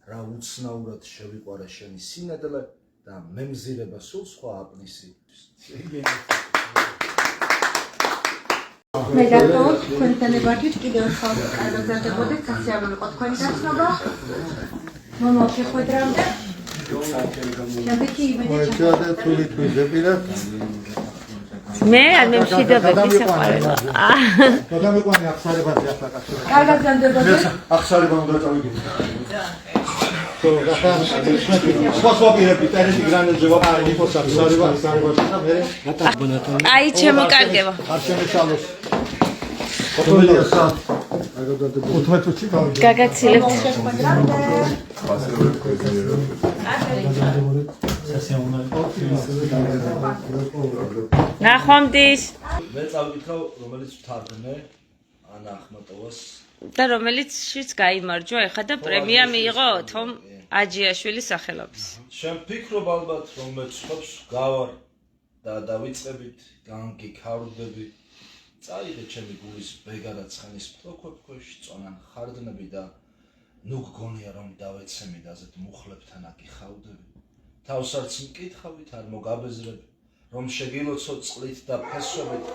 რა უცნაურად შევიყვარა შენი სინედლე და მემზირება სულ სხვა აპნისი. მე დაკავებ თქვენთან ერთად კიდევ ერთხელ კარგად სასიამოვნო იყო თქვენი გაცნობა. მომავალ შეხვედრამდე. მე არ მემშვიდობები საყვარელო. გადამიყვანი ახსარებაზე ახლა კაცო. კარგად გამდერდები. ახსარება უნდა წავიდეთ. სხვა პირები ტერესი გრანელზე ვაპარები ხო ახსარება და მე აი ჩემო კარგება. არ შემეშალოს. ფოტოია სამ. უთმეთუჩი გავიდა. გაგაცილებთ. ნახვამდის. მე წავიკითხავ რომელიც ვთარგმნე ანა ახმატოვას და რომელიც შიც გაიმარჯვა ეხა და პრემია მიიღო თომ აჯიაშვილის სახელობის. შენ ფიქრობ ალბათ რომ მე ცხოვს გავარ და დავიწყებით განგიქავრდები წაიღე ჩემი გულის ბეგარაცხენის ფლოქობ ქვეშ წონან ხარდნები და ნუ გგონია რომ დავეცემი და ასეთ მუხლებთან აკიხავდები თავს არც მკითხავით არ მოგაბეზრებ რომ შეგილოცო წყლით და ფესვებით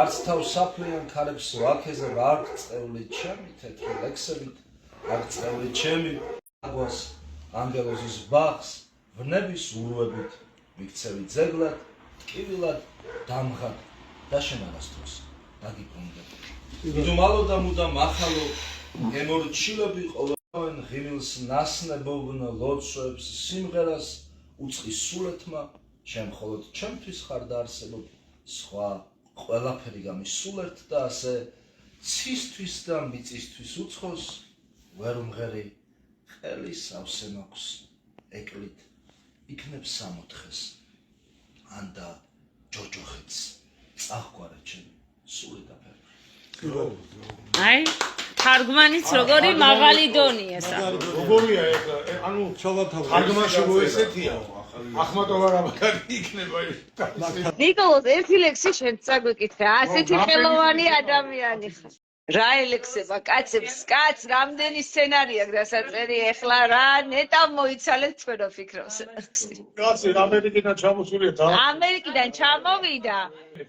არც თავს საფლიან ქარებს ვაქეზებ არ წეული ჩემი თეთრი ლექსებით არ წეული ჩემი აგვას ანგელოზის ბაღს ვნების ურვებით მიქცევი ძეგლად ტკივილად დამღად და შენ არასდროს დაგიბრუნდები იდუმალო და მუდამ ახალო გემორჩილები ყოველდღიურ ღიმილს ნასნებობნ ლოცვებს სიმღერას უწყის სულეთმა შენ მხოლოდ ჩემთვის ხარ და არსებობ სხვა ყველაფერი გამისულერთ და ასე ცისთვის და მიწისთვის უცხოს ვერ უმღერი ხელი სავსე მაქვს ეკლით იქნებ სამოთხეს ანდა ჯოჯოხეთს წახვარა ჩემი სული და ფერფლი აი თარგმანიც როგორი მაღალი დონია სა როგორია ეს ანუ თარგმანში მოესეთია ახმატოვა რამაგარი იქნება ეს ნიკოლოზ ერთი ლექსი შენ წაგვიკითხე ასეთი ხელოვანი ადამიანი ხარ რა ელექსება კაცებს კაც რამდენი სცენარია გასაწერი ეხლა რა ნეტა მოიცალეთ თქვენო ფიქრობს კაცი ამერიკიდან ჩამოსულია და ამერიკიდან ჩამოვიდა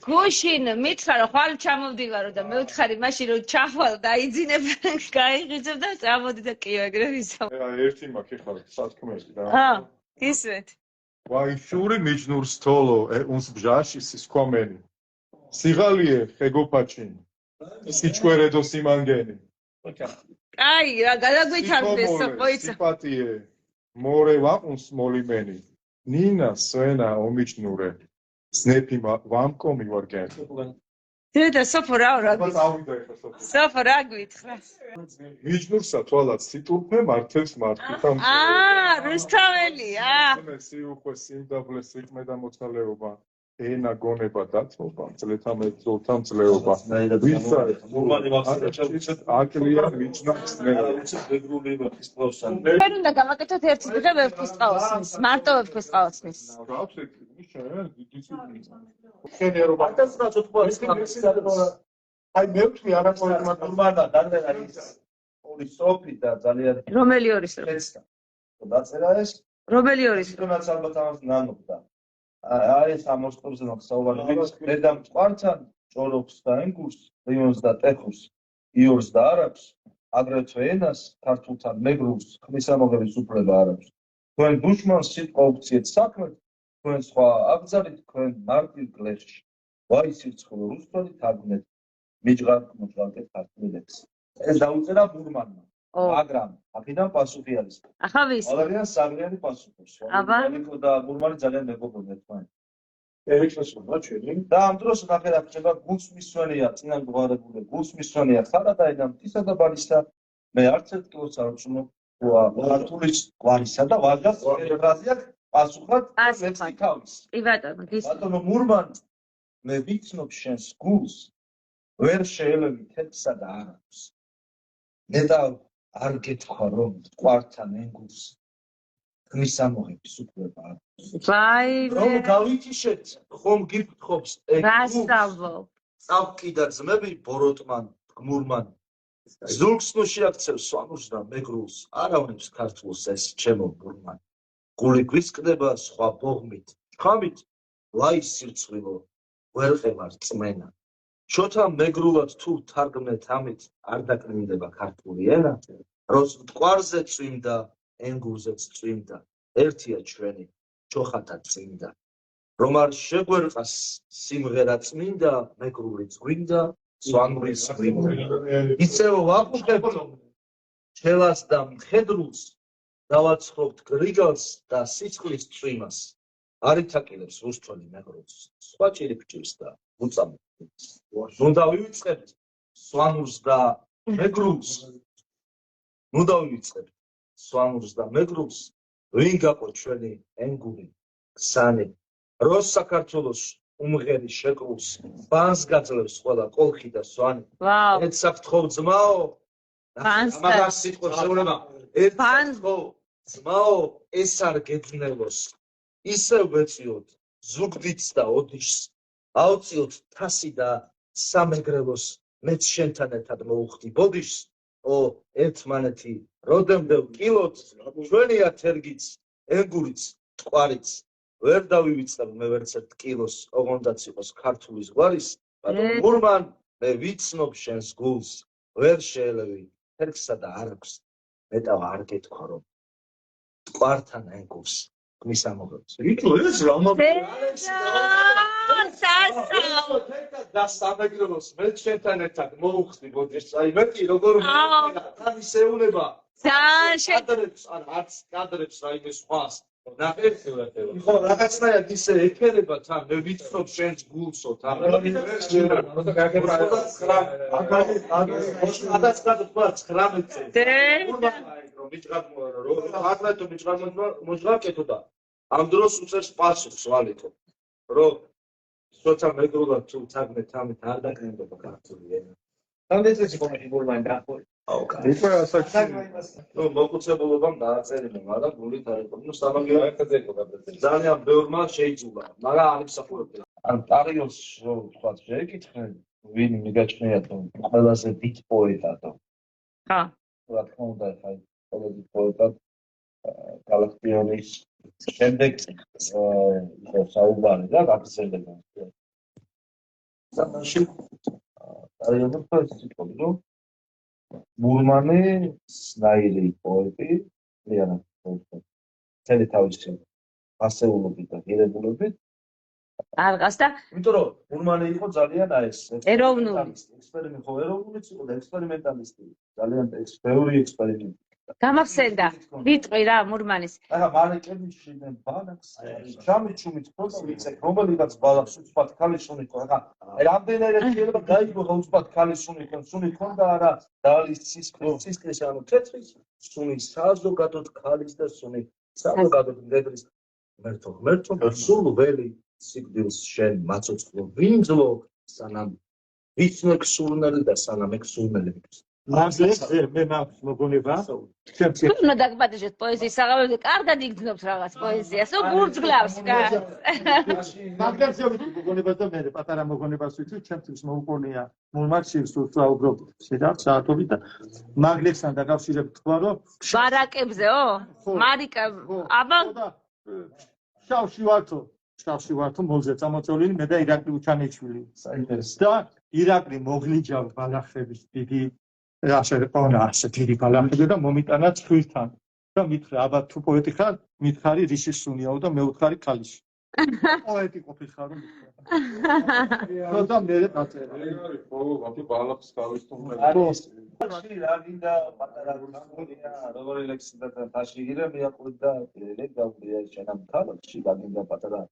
გუშინ მითხრა რომ ხვალ ჩამოვდივარო და მე ვთხარი მაშინ რომ ჩახვალ და იძინებ გაიღიძებ და წამოდი და კიო ეგრე ვიზამ ერთი მაქვს ეხლა სათქმელი და ისვეთ ვაიშური მიჯნურ სტოლო uns ბჟაში სისქვამენი სიღალიე ხეგოფაჩინ სიჩკვერედო სიმანგენი აი რა გადაგვითხარდეს მოიცა სიპატიე მორე ვაყუნს მოლიმენი ნინა სვენა ომიჩნურე სნეპი ვამკომი ვარგენ დედა სოფო რა წავიდა ეხლა სოფო რა გვითხრა მიჯნურსა თვალად სიტურფე მართებს მართვითამ რუსთაველია სიუხვე სიმდაბლე სიყმე და მოცალეობა ენა გონება დათმობა ძლეთამეძოლთან ძლეობა ვისა აკლია მიჯნობს ბეგრული ვერცხლოვსან ჩვენ უნდა გავაკეთოთ ერთი დღე ვერცხლოვსნის მარტო ვერცხლოვსნის აი მე ვთქვი არაფერი ნორმალა დაგდენა ის ორი სოფი და ძალიან რომელი ორი სოფი დაწერა ეს რომელი ორი სოფი თუნდაც ალბათ ამას ნანობდა აი ეს ამოსტობზე მაქსაუბარი მე და მწყართან ჭოროხს და ენგურს რიონს და ტეხურს იორს და არაბს აგრეთვე ენას ქართულთან მეგრულს ხმისამოღების უფლება არ აქვს თქვენ დუშმანს სიტყვა უქციეთ საქმეთ თქვენ სხვა აბძალით თქვენ მარტივ გლეხში ვაი სირცხვილო რუსთველი თარგმნეთ მიჯღარკეთ ქართული ლექსი ეს დაუწერა ბურმანმა მაგრამ აქედან პასუხი არის ახლა ვის ძალიან საგრიანი პასუხობს აბა და ბურმანი ძალიან მეგობრობდნენ თქვენ ერიქსონმა ჩვენი და ამ დროს ნახეთ ხდება გულსმისვენია წინან გვარებული გულსმისვენია ხარადაიდან მთისა და ბალისა მე არც ერთ კილოს არ ვწუნო ქართულის გვარისა და ვაჟას ფრაზია პასუხად ლექსი თავის კი ბატონო ბატონო მურმან მე ვიცნობ შენს გულს ვერ შეელევი თეთრსა და არაფერს ნეტა არ გეთქვა რომ მყართან ენგურს ხმისამოღების უფლება აქვს ვაი რომ გავითიშეთ ხომ გიფრთხობს რასწავლო წავკიდა ძმები ბოროტმან გმურმან ზურგს ნუ შეაქცევს სვანურს და მეგრულს არავნებს ქართულს ეს ჩემო ბურმანი გული გვისკდება სხვა ბოღმით ხამით ლაის სირცვილო ვერ ყევარ წმენა შოთა მეგრულად თუ თარგმნეთ ამით არ დაკნინდება ქართული ენა როს მტკვარზე წვიმდა ენგურზეც წვიმდა ერთია ჩვენი ჩოხათა წმინდა რომ არ შეგვერყას სიმღერა წმინდა მეგრულიც გვინდა სვანურის გვინდა ისევ ვაყუხებ ჩელას და მხედრულს დავაცხობთ გრიგალს და სიცხლის წვიმას არ ითაკილებს რუსთველი მეგრულს სხვა ჭირიფჭირს და უწამებს ნუ დავივიწყებთ სვანურს და მეგრულს ნუ დავივიწყებთ სვანურს და მეგრულს ვინ გაყო ჩვენი ენგური ქსანი როს საქართველოს უმღერი შეკრულს ბანს გაძლევს ყველა კოლხი და სვანი ერთ საფრთხო ძმაო ამას სიტყვებს შეურება ერთ საფრთხო ძმაო ეს არ გეძნელოს ისევ ვეწიოთ ზუგდიდს და ოდიშს ავწიოთ თასი და სამეგრელოს მეც შენთან ერთად მოუხდი ბოდიშს ო ერთმანეთი როდემდე ვკილოთ ჩვენია თერგიც ენგურიც ტყვარიც ვერ დავივიწყებ მე ვერც ერთ კილოს ოღონდაც იყოს ქართულის გვარის მაგრამ მურმან მე ვიცნობ შენს გულს ვერ შეელევი თერგსა და არ აქვს მეტავა არ გეთქვა რომ ტყვართან ენგურს გმის ამოღებს იტო ეს რა და სამეგრელოს მე შენთან ერთად მოუხდი ბოდიშს აი მეტი როგორ თავის ეუნება კადრებს ან არც კადრებს რაიმე სხვას ხო რაღაცნაირად ისე ეფერება თან მე ვიცნობ შენს გულსო თან ამ დროს უწევს პასუხს ვალითო რომ სოცა მეგრულად თუ თაგმეთ ამით არ დაკნინდება ქართული ენა რამდენი წელი გქონდა ბურმანი დაახური მოგუცებულობამ დააწერინე, მაგრამ გულით არ იყო. ნუ სამაგიერო ერთად იყო გადაწყვეტილი. ძალიან ბევრმა შეიძულა, მაგრამ არ იმსახურებდა. ან პარიოს რო თქვა შეეკითხნენ, ვინ მიგაჩნიათ რომ ყველაზე დიდ პოეტადო. ხა. რა თქმა უნდა, ხა ყველაზე დიდ პოეტად გალაქტიონის შემდეგ იყო საუბარი და გაგრძელება. სამაში პარიოს პოეტი რომ მურმანი სნაირი პოეტი, ლიანად პოეტი. წელი თავისი ასეულობით და ღირებულობით არყას და იმიტომ რომ მურმანი იყო ძალიან ეს ეროვნული ექსპერიმენტი ხო ეროვნულიც იყო და ექსპერიმენტალისტი ძალიან ბევრი ექსპერიმენტი გამახსენდა ვიტყვი რა მურმანის ახლა მარეკები შიდნენ ბანაკს ჩამიჩუმით ფოტო ვიცე რომელიღაც ბალახს უცბად ქალიშუნი ხო ახლა რამდენად შეიძლება გაიგო რა უცბად ქალიშუნი ხო სუნი ქონდა არა დალის სისკრის ანუ თეთრის სუნი საზოგადოდ ქალის და სუნი საზოგადოდ მდედრის ღმერთო სულ ველი სიკვდილს შენ მაწოწყლო ვინძლო სანამ ვიცნეკ სურნელი და სანამ ეგ სურნელი მაგლეს მე მაქვს მოგონება უნდა დაგპატიჟეთ პოეზიის საღამოზე კარგად იგრძნობთ რაღაც პოეზიას გურძგლავს მაგლეს მოგონება და მე პატარა მოგონებას ვიცი ჩემთვის მოუყოლია მურმანშივს ვსაუბრობ შედავ საათობით და მაგლესთან დაკავშირებით თქვა რომ ბარაკებზეო მარიკა აბა შავში ვართო მოლზე წამოწოლილი მე და ირაკლი უჩანიშვილი და ირაკლი მოგლიჯა ბალახების დიდი ასე ყონა ასე დიდი ბალახები და მომიტანა ცხვირთან და მითხრა აბა თუ პოეტი ხარ მითხარი რიშის სუნიაო და მე ვთხარი ქალიში პოეტი ყოფილიყარ რომ მითხრა და მე დაწერა ხო აბა ბალახს გავისტუმრე რა გინდა პატარა გუნია როგორი ლექსი და თაში გირე მეაყვრდა ლეგ გავდია შენამ ქალაქში გაგინდა პატარა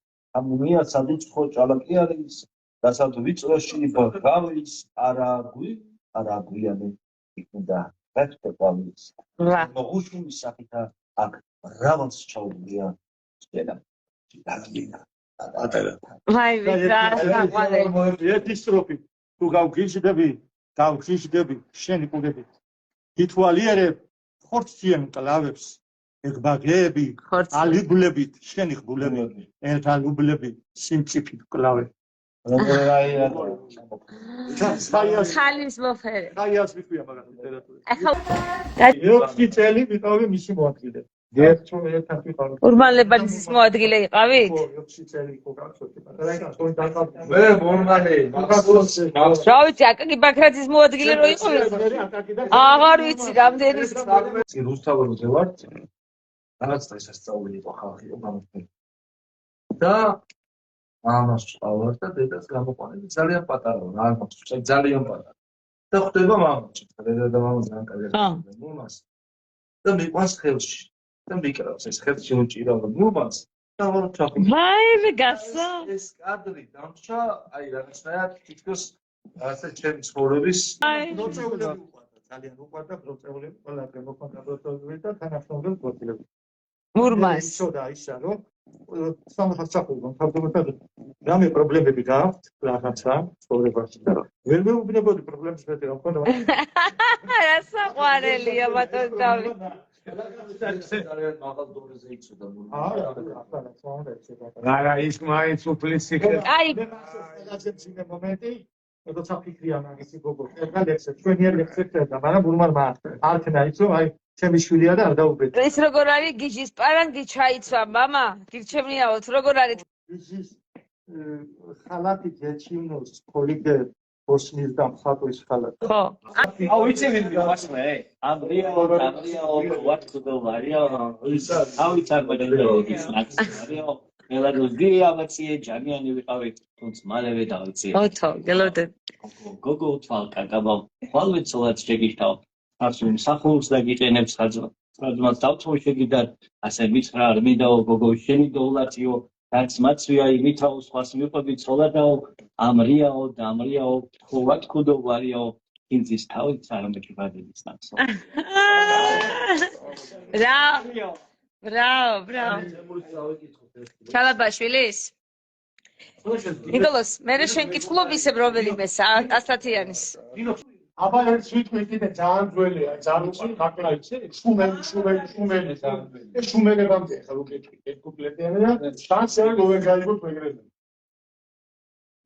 ამუნია სადიწყო ჭალაკი არის დასად ვიწროში ბავლის არაგვიანი იქნდა ფაქტო პავის მოგუშული საფითა აქ რავალს ჩაუგია შედა დაგინა პატარა ვაი ვიდა ერთი სტროფი თუ გავგიჟდები შენი ყურებით ითვალიერებ ხორციან კლავებს ეგბაგები ალიბლებით შენი ღბულები ერთ ალუბლები სიმწიფით კლავე ხალის მოფერე. ხაიას ვიქვია მაგათ ლიტერატურაში. ახლა 6 წელი ვიყავი მისი მოადგილე. ერთად ვიყავი. ურმანლებაძის მოადგილე იყავი? 6 წელი იყო გახსოვთ. მე მე მორმალე რა ვიცი, აკაკი ბაქრაძის მოადგილე რო იყო? აღარ ვიცი, რამდენი რუსთაველზე ვარ. რაღაც დღესასწაული იყო ხალხი გამოფრენილი. და ამას ვწავარ და დედას გამოყვანები ძალიან პატარა რა მაქვს ძალიან პატარა. და ხვდება მამაჩი, დედა და მამა ძალიან კარგად მომას. და მიყვანს ხელში. და მიკრავს ეს ხელში უჭირავ მომას. და ვარ ჩახუ. ვაიმე გასა. ეს კადრი დამრჩა, აი რაღაცნაირად თითქოს ასე ჩემი ცხოვრების პროცესები უყვარდა, ძალიან უყვარდა პროცესები, ყველა გემოყვანდა პროცესები და თანახმობენ პროცესები. მურმას. ცოტა ისა რომ სამხასახულო თავდაპირველად რამე პრობლემები გააქვთ რაღაცა ცხოვრებაში და ვერ მეუბნებოდი პრობლემებს მეტი რა მქონდა. რა საყვარელია ბატონ დავით. ძალიან მაღალ დონეზე იცოდა არა ის მაინც უფლისი აი რაღაცა ცინე მომენტი როცა ფიქრია მაგისი გოგო ერგან ექსე ჩვენი ერგექსე და მაგრამ ურმანმა არქნა იცო აი ჩემი შვილია და არ დაუბედე ეს როგორ არის გიჟის პარანგი ჩაიცვა მამა გირჩევნიაოთ როგორ არის გიჟის ხალათი ჯეჩინოს პოლიგე ბოსნის და მხატვრის ხალათი ხო აუ იცი ვინმე მასმე ამრია ვატკუდო ვარია აუ იცარბადები ნაცია მელოდია ამაციე ჯანიანი ვიყავი თუნდაც მალევე დავიცი ოთო გელოდები გოგო თვალკა გაბა ხვალმე ცოლად შეგიშთავ ასულ სახულს და გიყენებს ხაზმას დავთმო შეგიდა ასე მითხრა არ მინდაო გოგო შენი დოულაციო რაც მაცვია იმითაო სხვას მიყვები ცოლადაო ამრიაო და ამრიაო ვატკუდო ვარიაო ინძის თავით არამეკიბადების ნაცო ბრავ ჩალაბაშვილის ნიკოლოს მე შენ კითხულობ ისევ რომელიმე ასათიანის აბა ერთ სიტყვით კიდე ძალიან ძველია ძალიან ხაკლა იცი შუმელი ეს შუმელებამდე ხა უკეთე ერთ კუპლეტიანია შანსი ვერ გაიგოთ მეგრეზე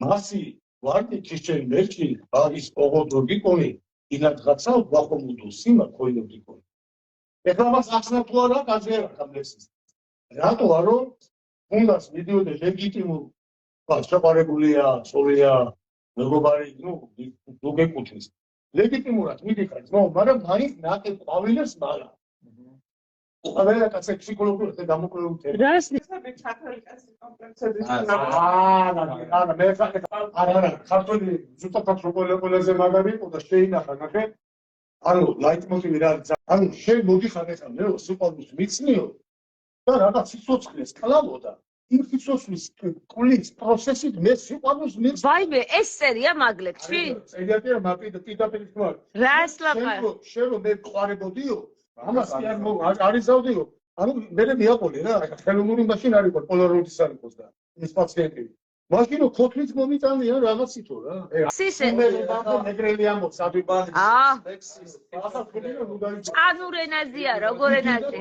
მასი ვარდი ქიშჩენ მერჩი ბაღის პოგოდოგი კონი ინადღაცა ვახომუდო სიმა ქოინოდი კონი ეხლა მას ახსნა თუ არა გაძერა გამლესის რატო არო უნდას მიდიოდე ლეგიტიმურ შეყარებულია სოლია მეგობარი ნუ გეკუთვნის ლეგიტიმურად მიდიხარ ძმაო მაგრამ მაინც ნაკეთ ყვავილებს მარა ყველა კაცი ფსიქოლოგიურად დამოკიდებული რას არა მე არა ქართული ზუსტად ყველაზე მაგარი იყო და შეინახა ნახე ანუ ლაიტმოტივი რა არის ანუ შენ მოდიხარ ეხლა მე სიყვარულს მიცნიო და რაღაც სიცოცხლეს კლავოდა იმ სიცოცხლის კulis პროცესით მე სიყვარულს მიცნი ვაიმე ეს წერია მაგლებში წერია მაპიდა პირდაპირ თქვა რას ლაპარაკ შენ რომ მე ყარებოდიო ამას არის ზავდიო ანუ მე მეაყოლე რა ხელოვნური მაშინ არის პოლაროიდის არის და ეს პაციენტი მაშინო ქოთლიც მომიტანია რაღაცითო რა სისე მეგრელი ამბობს ადვიბანი წანურ ენაზეა როგორ ენაზე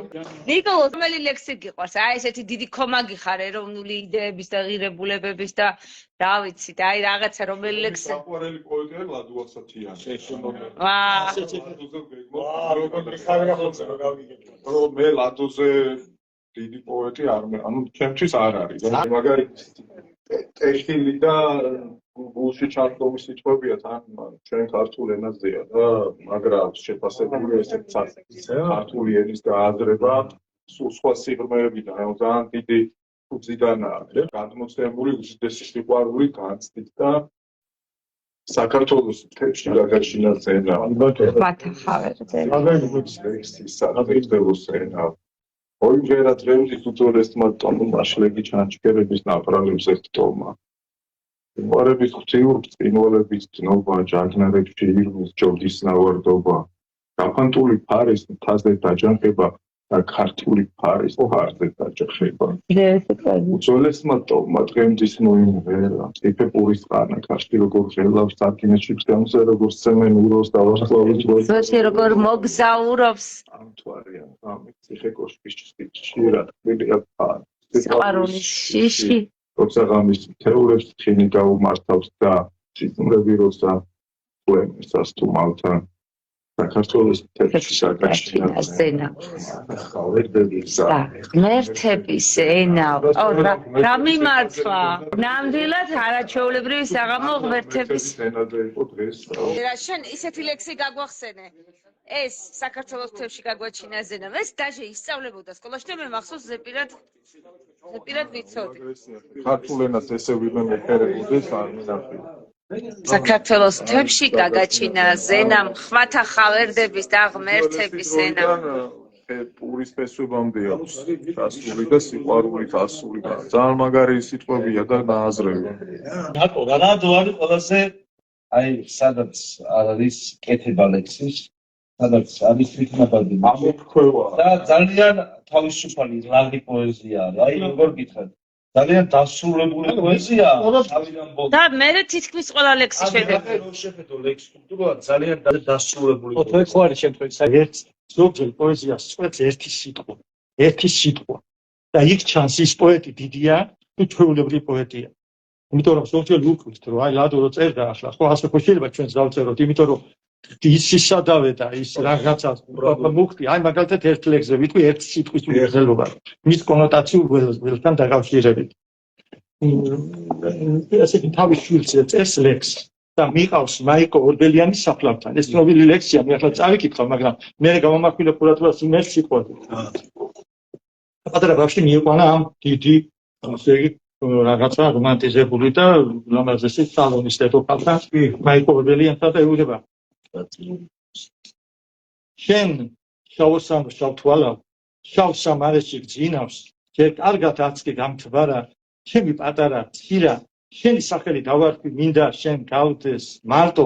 ნიკოლოს რომელი ლექსი გიყვარს აი ესეთი დიდი ქომაგი ხარ ეროვნული იდეების და ღირებულებების და რა ვიცი და აი რაღაცა რომელი ლექსი საყვარელი პოეტია ლადო ასათიანი რომ მე ლადოზე დიდი პოეტი არ მე ანუ ჩემთვის არ არის მაგარი ტექსტილი და გულში ჩართული სიტყვებია თან ჩვენ ქართულ ენაზეა და მაგრამ შეფასებული ესეთ ქართული ენის გააზრება სხვა სიღრმეებიდან ძალიან დიდი ფუძიდანაა გადმოცემული უდიდესი სიყვარული განცდით და საქართველოს თემში გადაშინა ზენა მათახავერზე მაგარი ტექსტის საფუძველოს ენა ოჯერა დრევლის უძველესმა ტომაშლეგი ჩანჩქერების ნაპრალებს ერთტომა ვარების ღვთიურ წინვალების ცნობა ჯაგნარებში ირმის ჯორდის ნავარდობა გაფანტული ფარის მთაზე დაჯანყება და ქართული ფარის ფარზე დაჯახება უძველესმა ტომმა დღემდის მოიმღერა ციფეპურის ყანა ქართი როგორ ღელავს სარკინეში გზამზე როგორ სცემენ უროს და ვარსკვლავის ზოში როგორ მოგზაურობს ამთვარიან ამით ციხე კოშკის ჭირად მიდია ფარ სიყვარულის შიში როცა ღამის თეორებს ხინი გაუმართავს და სიტყვები როცა პოემისას თუ მალთან საქართველოს თეატრში გაჩნდა სცენა. ხალხებისა ღმერთების ენა. რა მიმარცხა? ნამდვილად არაჩვეულებრივი საღამო ღმერთების სცენაზე იყო დღეს. რა შენ ისეთი ლექსი გაგვახსენე. ეს საქართველოს თემში გაგვაჩინა ზენამ. ეს დაჟე ისწავლებოდა სკოლაში და მე მახსოვს ზეპირად ვიცოდი. ქართულ ენას ესე ვინმე მეფერებოდეს არ მინახე. საქართველოს თემში გაგაჩინა ზენამ ხმათა ხავერდების და ღმერთების ენა. პურის ფესვებამდე აქვს გასული და სიყვარულით ასული და ძალიან მაგარი სიტყვებია და ნააზრევი. რატო არის ყველაზე აი სადაც არის კეთება ლექსის სადაც არის თვითნაბადი ამოფრქვევა და ძალიან თავისუფალი ლაგი პოეზია აი როგორ გითხრათ ძალიან დასრულებული პოეზია თავიდან ბოლომდე და მე თითქმის ყველა ლექსი შედეგი რო შეხედო ლექს სტრუქტურულად ძალიან დასრულებული ოთე ხო არის შემთხვევით ერთ ზოგჯერ პოეზიას წყვეტს ერთი სიტყვა და იქ ჩანს ის პოეტი დიდია თუ ჩვეულებრივი პოეტია იმიტომ რომ ზოგჯერ ვუკვირთ რომ აი ლადო რო წერდა ახლა ხო ასე ხო შეიძლება ჩვენს დავწეროთ იმიტომ რომ ის ისადავე და ის რაღაცა მუხტი აი მაგალითად ერთ ლექსზე ვიტყვი ერთ სიტყვის უგრძელობა მის კონოტაციურ ველთან დაკავშირებით ასეთი თავის შვილს წერს ლექსს და მიყავს მაიკო ორბელიანის საფლავთან ეს ცნობილი ლექსია მე ახლა წავიკითხავ მაგრამ მე გამომახვილე ყურადღებას იმერს სიტყვაზე პატარა ბავშვი მიიყვანა ამ დიდი ასე იგი რაღაცა რომანტიზებული და ლამაზესი სალონის დედოფალთან მაიკო ორბელიანთან და ეუბნება შენ შავსამ შავთვალავ შავ სამარეში გძინავს ჯერ კარგად აცკი გამთბარა ჩემი პატარა ცირა შენი სახელი დავარქვი მინდა შენ გავდეს მარტო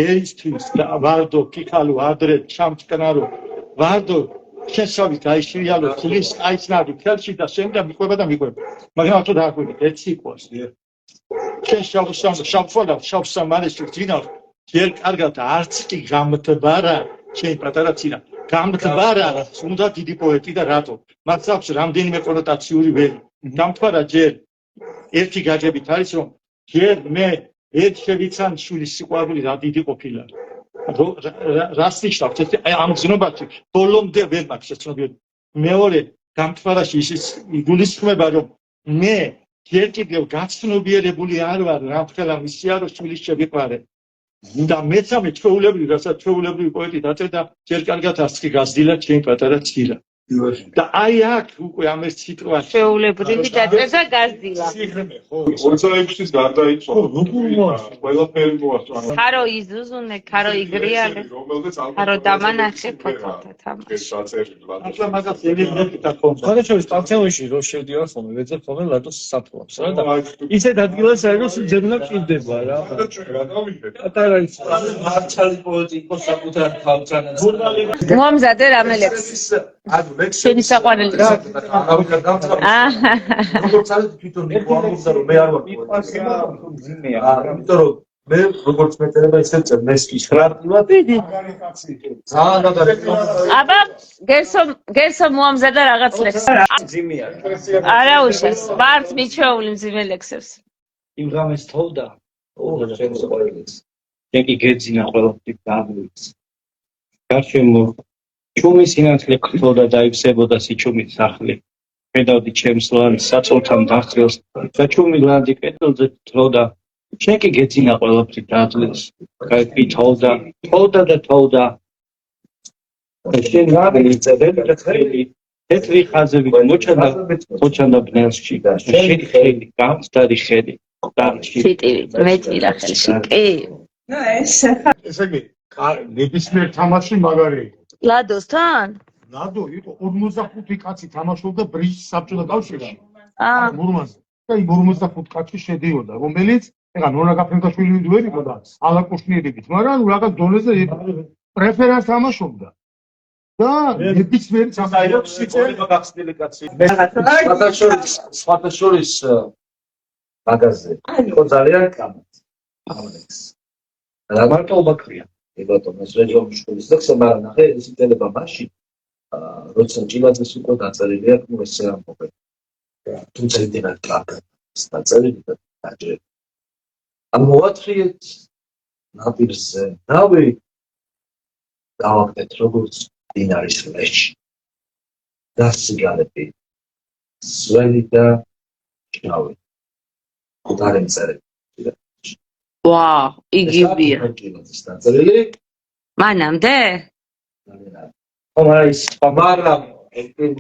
ერისთვის ვარდო ფიქალო ადრე ჩამჭკნარო ვარდო შესავით გაიშრიალო ცლის აიცნარი ხელში და შემდა მიყვება და მიყვება მაგრამ თუ დააკვირდი ერთ სიტყვას შენ შავთვალავ შავ სამარეში გძინავს ჯერ კარგად არც კი გამთბარა შენ პატარა ცირა გამთბარა უნდა დიდი პოეტი და რატო მას აქვს რამდენიმე კონოტაციური ველი გამთბარა ჯერ ერთი გაგებით არის რომ ჯერ მე ერთ შევიცან შვილის სიყვარული რა დიდი ყოფილა რას ნიშნავს ეს ამ გზნობაში ბოლომდე ვერ მაქვს ეს ცნობილი მეორე გამთბარაში ის იგულისხმება რომ მე ჯერ კიდევ გაცნობიერებული არ ვარ რამხელა მისია რომ შვილის შევიყვარე და მეცამე ჩვეულებრივი რასაც ჩვეულებრივი პოეტი დაწერდა ჯერ კარგად არც კი გაზრდილა ჩემი პატარა ცირა და აი აქ უკვე ამ ეს სიტყვა ჩვეულებრივი დაწერდა გაზრდილა სიღრმე ხო 26-ის გარდაიცვალა ყველაფერი მოასწრა ქარო იზუზუნე ქარო იგრიალე ქარო დამანახე ფოთათა თამაში ახლა მაგას ელემენტი დაქონდა ხარაშოვის პანთეონში რო შევდივარ ხოლმე ვეძებ ხოლმე ლადოს საფლავს რა და ისეთ ადგილას არის რომ სიძებნა ყიდება რა პატარა ის მარცალი პოეტი იყო საკუთარ თავთან მომზადე რამე ლექსი შენი საყვარელი როგორც არის თვითონ მიყვარდა რომ მე არ ვარ იმიტომ რომ მე როგორც მეწერება ისე წერ მესკის ხრატილა დიდი ძალიან აბა გერსო მომზადა რაღაც ლექსი არა უშეს ვართ მიჩვეული მძიმე ლექსებს იმ ღამეს თოვდა შენ საყვარელიც იგი გეძინა ყველაფერი დაგვიც გარშემო ჩუმი სინათლე ქრთოდა დაივსებოდა სიჩუმის სახლი ხედავდი ჩემს ლანს საწოლთან დახრილს და ჩუმი ლანდი კეთილზე თროდა შენ კი გეძინა ყველაფერი დაძლეს კაი თოვდა და შენ გამიწევდი და ხელი თეთრი ხაზები მოჩანდა ბნელსში და შენი ხელი გამწდარი ხელი შიტივი მეტილა ხელში კი ესე იგი ნებისმიერ თამაში მაგარი ლადოსთან ლადო იყო 45 კაცი თამაშობდა ბრიჯის საბჭოთა კავშირში მურმანსკში და იმ 45 კაცში შედიოდა რომელიც ეხლა ნონა გაფრენკაშვილი ვერ იყო და ალა კუშნიერებით მაგრამ რაღაც დონეზე პრეფერანს თამაშობდა და ნებისმიერ თამაში გახსნილი კაცი სხვათა შორის მაგაზე იყო ძალიან კამათი რა მარტოობა ქვია ბატონოს რეჟიმის სკოლის ლექსი მაგრამ ნახე ეს იტელება მაშინ როცა ჭილაძეს უკვე დაწერილი აქვს ეს ამბობე თუმცა იდება კაფე დაწერილი და დაჭერილი. ან მოვათხრიეთ ნაპირზე ნავი, დავაგდეთ როგორც დინარის ლეში. დასიგარები სველი და შავი. გუდარი მწერები. ვაუ, იგივეა. დაწერილი. მანამდე?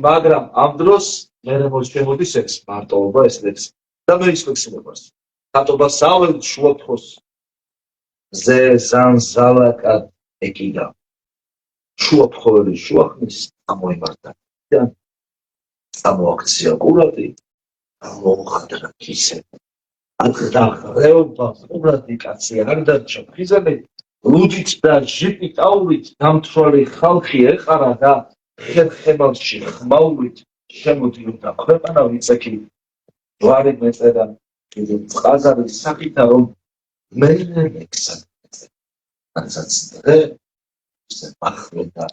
მაგრამ ამ დროს მე შემოდის ეს მარტოობა ეს ლექსი და მე ის ლექსი მეყვარს. ხატობა სავალ შუაფროს ზე ზანზალაკა ეკიდა. შუაფროელი შუახნის ამოიმართა და ამოაქცია ყურადი ამოხადრა კისე. ახლა რეობა ყურადი კაცი არ დარჩა ხიზანი ლუდით და ჟიპით აურით დამთვრალი ხალხი ეყარა და ხერხემალში ხმაურით შემოდიოდა ქვეყანა ვიწექი ჯვარი მეწერა კიდე წყაზარის სახითა რომ მე მეკსა ანსაც დღე ზემახრდა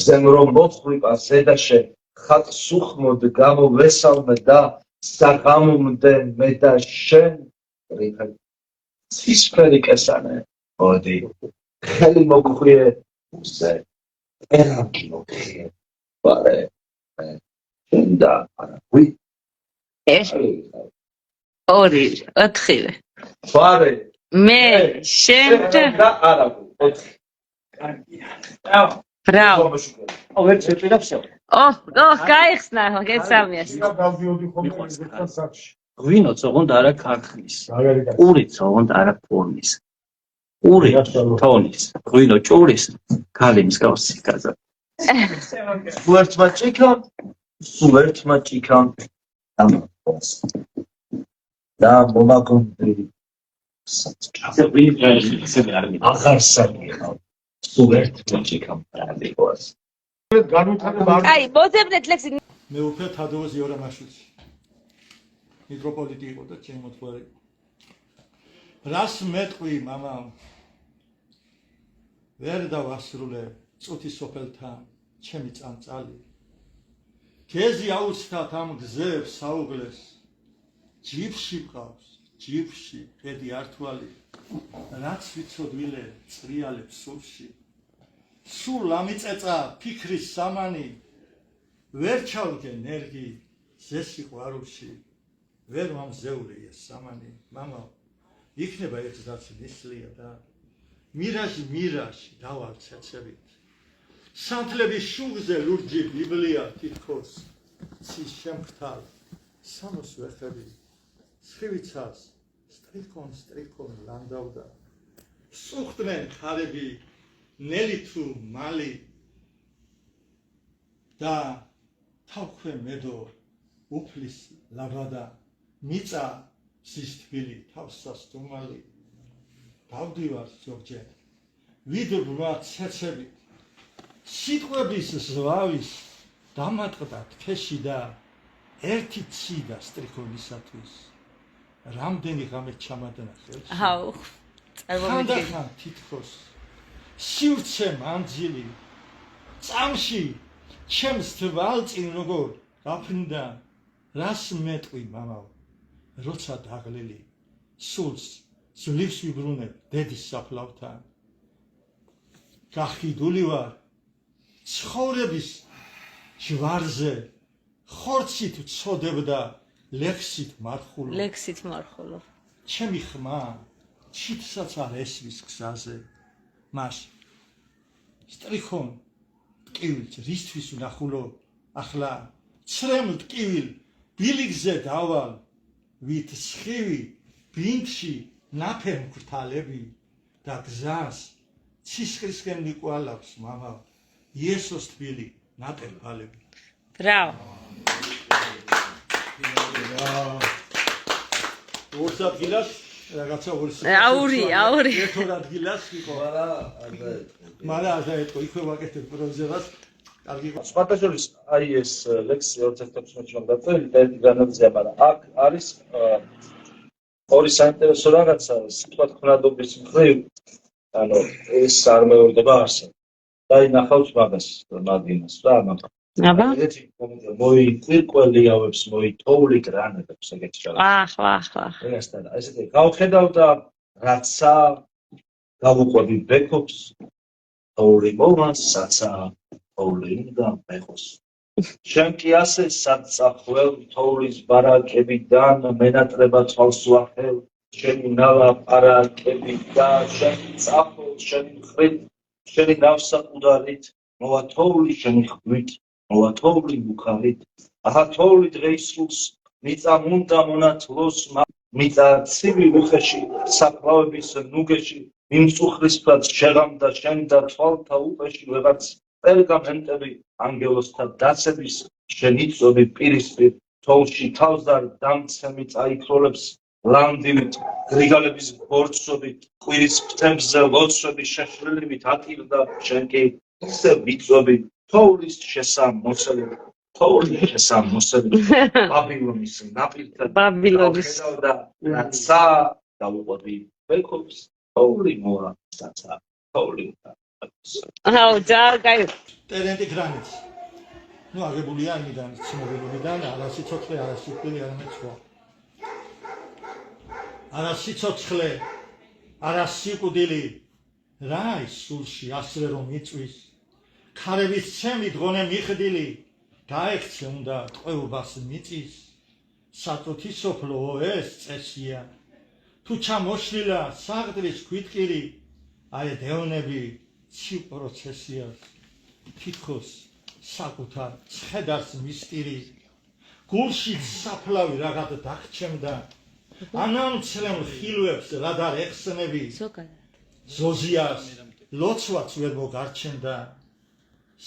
ზემ რომ მოხვრიყა ზედაშე ხატ სუხმოდ გამოვესალმე და საღამომდე მე და შენ რიფა ცისფერი კესანე მოდი ხელი მოგხვიე უზე ერანგი მოგხვიე პარე და არაგვი ორი ოთხივე პარე მე შენ და არაგვი ოთხი ბრავა ვერ შეჭირავს გაიხსნა გესამიას ღვინო ოღონდ არა ქარხნის ყურიც ოღონდ არა ფორმის ყური თონის ღვინო ჭურის ქალი მსგავსი გაზა სუერთმა ჭიქამ და მომაგონდები აღარ სამია სუერთმა ჭიქამ დაიყოს აი მოძებნეთ ლექსი მე უფრო თადოზე იორამაშვილი მიტროპოლიტი იყო და ჩემი მოთხოვარი რას მეტყვი მამა ვერ დავასრულე წუთის სოფელთან ჩემი წამწალი გეზი აუცდათ ამ გზებს საუგლეს ჯიფში მყავს ჯიფში ხედი ართვალი რაც ვიცოდვილე წრიალებს სულში სულ ამიწეწა ფიქრის სამანი ვერ ჩავდგე ნერგი ზესიყვარულში ვერ მომზეური ეს სამანი მამა იქნება ერთ რაც ნისლია და მირაჟი დავალ ცეცებით სანთლების შუღზე ლურჯი ბიბლია თითქოს ცის შემქთალ სამოს ვეხები სხივიცას სტრიქონ ლანდავდა სუხდნენ ხარები ნელი თუ მალი და თავქვე მედო უფლის ლაბადა მიწა სის თბილი თავსას დუმალი დავდივარ ზოგჯერ ვიდრვა ცეცებით სიტყვების ზვავის დამატყდა თქეში და ერთი ციდა სტრიქონისათვის რამდენი ღამე ჩამადნა ხელში აუ წარმოვიდგინე თითქოს სივრცე მანძილი წამში ჩემს თვალწინ როგორ გაფრინდა რას მეტყვი მამაო როცა დაღლილი სულს ძლივს ვიბრუნებ დედის საფლავთან გახიდული ვარ ცხოვრების ჯვარზე ხორცით ვწოდებდა ლექსით მარხულო ჩემი ხმა ჩიტსაც არ ესვის გზაზე მას სტრიქონ ტკივილს რისთვის ვნახულო ახლა ცრემლ ტკივილ ბილიგზე დავალ ვით სხივი ბინდში ნაფერ მკრთალები და გზას ცისკრისკენ მიყვალავს მამა იესოს თბილი ნატერბალები ბრავო ორს ადგილას რაღაცა აური ერთ ადგილას იყო მარა აზა ეთქო იქვე ვაკეთებ პროზებას კარგი სპარტაშოვის აი ეს ლექსი 2016 წელს დაწერილი და ერთი განაცხადია მაგრამ აქ არის ორი საინტერესო რაღაცა სიტყვა ქმნადობის მხრივ ანუ ეს არ მეორდება არსად და ინახავს მაგას მაგინას რა აბა ეგეთი კომედია მოიყვირკველიავებს, მოითოვლი გრანატებს ეგეთი ახ ესეთან ესეთი გავხედავ და რაცა გავუყვები ბექობს თოვლი მომას საცა თოვლი უნდა მეხოს შენ კი ასე საწახვალ თოვლის ბარაკებიდან მენატრება წყალს ვახელ შენი ნავა პარაკებიდან შენი წახვალ შენი ხრით შენი ნავსაყუდარით მოვათოვლი შენი ხვით მოვათოვლი მუქარით აჰა თოვლი დღეისრულს მიწა მუნდა მონათლოს მიწა ცივი უხეში საფლავების ნუგეში მიმწუხრისფრად შეღამდა შენ და თვალთა უყეში ვეღარც პერგამენტები ანგელოსთა დაცების შენ იწვევი პირისპირ თოვლში თავს და დამცემი წაიქროლებს ლანდივით გრიგალების ბორცვებით ყვირის ფრთებზე ლოცვები შეშლილივით ატირდა შენ კი ისე ვიწვევი თოვლის შესამოსელი ბაბილონის ნაპირთან ბაბილონის და რაცა დავუყვები ბექობს თოვლი მოა საცა თოვლი აუ ძაი ტერენტი გრანიტი. ნუ აგებულია იმიდან ცნობილებიდან არასიცოცხლე არასიკვდილი არამედ სხვა. არასიცოცხლე არასიკვდილი რა ის სულში ასრე რომ იწვის ქარების ჩემი დღონე მიხდილი გაექცე უნდა ტყვეობას მიწის საწუთი სოფლო ეს წესია თუ ჩამოშლილა საღდრის ქვითკირი აი დევნები ციუ პროცესია თითქოს საკუთარ ცხედარს მისტირი გულში საფლავი რაღაც დაგჩემდა ანამცლემ ხილვებს რადარ ეხსნები ზოზიას ლოცვაც ვერ მოგარჩენდა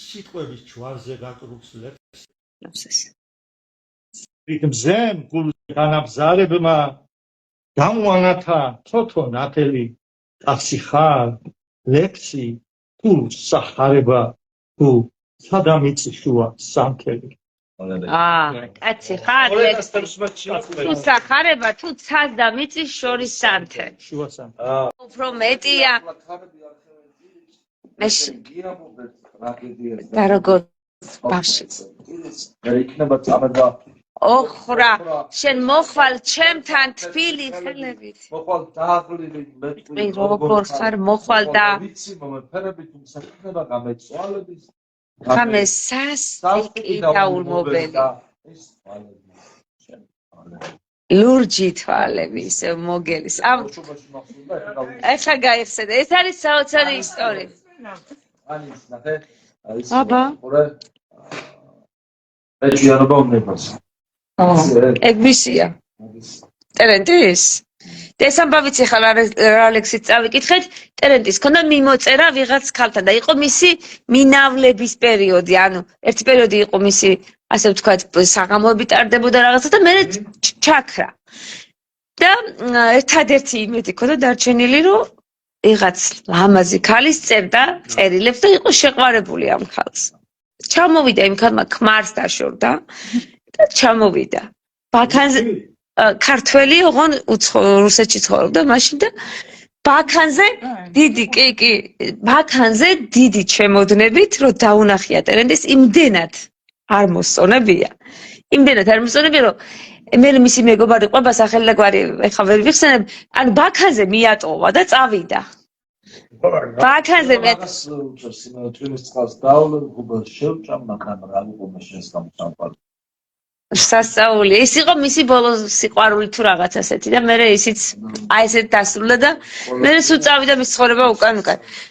სიტყვების ჯვარზე გაკრუს ლექსს რიტმზემ გულზე განაბზარებმა გამოანათა თოთო ნათელი კაცი ხარ ლექსი თუ სახარება თუ სადამიცი შუა სამკელი კაცი ხარ თუ სახარება თუ სადამიცი შორის სანთე შუა სამკელი უფრო მეტია და როგორ ბავშვი იქნება წამება ოხრა შენ მოხვალ ჩემთან თბილი ხელებით მოხვალ დააღლილი მე როგორ ხარ მოხვალ და ვიცი მომეფერები თუმცა იქნება გამეწვალების გამე სასტიკი დაულმობელი ლურჯი თვალები ისე მოგელის ამ ეხა გაიხსენე ეს არის საოცარი ისტორია აბა ეჭიანობა უნდებას ეგ მისია ტერენტის და ეს ამბავიც ახლა რა ლექსით წავიკითხეთ ტერენტის ქონდა მიმოწერა ვიღაც ქალთან და იყო მისი მინავლების პერიოდი ანუ ერთი პერიოდი იყო მისი ასე ვთქვათ საღამოები ტარდებოდა რაღაცა და მე ჩაქრა და ერთადერთი იმედი ქონდა დარჩენილი რომ ვიღაც ლამაზი ქალის წერდა წერილებს და იყო შეყვარებული ამ ქალს ჩამოვიდა იმ ქალმა ქმარს დაშორდა და ჩამოვიდა ბაქანზე ქართველი ოღონ რუსეთში ცხოვრობდა მაშინ და ბაქანზე დიდი კი ბაქანზე დიდი ჩემოდნებით რომ დაუნახია ტერენტის იმდენად არ მოსწონებია რომ მე მისი მეგობარი ყובה სახელი და გვარი ეხა ვერ ვიხსენებ ან ბაქანზე მიატოვა და წავიდა ბაქანზე მე თვითონ წყალს დაავლენ შევჭამ მაგრამ რა უყურე შესამწავლო სასწაული ის იყო მისი ბოლო სიყვარული თუ რაღაც ასეთი და მე ისიც აი ესეთ დასრულდა და მე სულ წავიდა მის ცხოვრება უკან